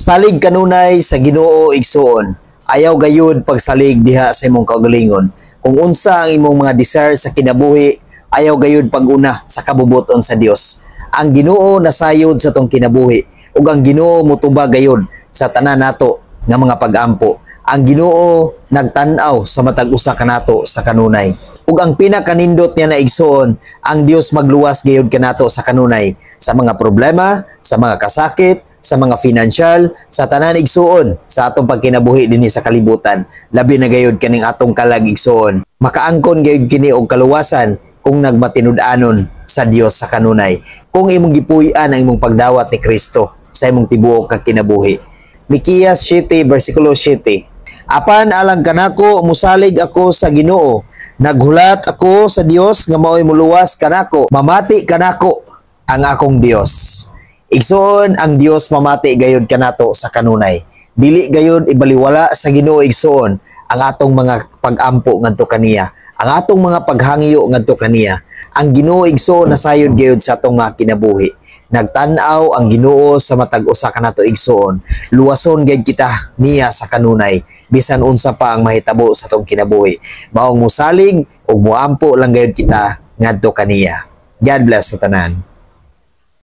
Salig kanunay sa Ginoo igsoon. Ayaw gayud pagsalig diha sa imong kaugalingon. Kung unsa ang imong mga desire sa kinabuhi, ayaw gayud pag-una sa kabubuton sa Dios. Ang Ginoo nasayod sa tong kinabuhi ug ang Ginoo motuba gayud sa tanan nato nga mga pag-ampo. Ang Ginoo nagtan-aw sa matag usa kanato sa kanunay. Ug ang pinakanindot niya na igsoon, ang Dios magluwas gayud kanato sa kanunay sa mga problema, sa mga kasakit, sa mga financial, sa tanan igsuon, sa atong pagkinabuhi dinhi sa kalibutan. Labi na gayud kaning atong kalag igsuon. Makaangkon gayud kini og kaluwasan kung nagmatinud-anon sa Dios sa kanunay. Kung imong gipuy-an ang imong pagdawat ni Kristo sa imong tibuok nga kinabuhi. Mikiyas 7 bersikulo 7. Apan alang kanako musalig ako sa Ginoo. Naghulat ako sa Dios nga mao'y muluwas kanako. Mamati kanako ang akong Dios. Igsoon ang Dios mamati gayud kanato sa kanunay. Dili gayud ibaliwala sa Ginoo igsoon ang atong mga pag-ampo ngadto kaniya, ang atong mga paghangyo ngadto kaniya. Ang Ginoo igsoon nasayod gayud sa atong mga kinabuhi. Nagtan-aw ang Ginoo sa matag usa kanato igsoon. Luwason gayud kita niya sa kanunay bisan unsa pa ang mahitabo sa atong kinabuhi. Maong musalig ug moampo lang gayud kita ngadto kaniya. God bless sa tanan.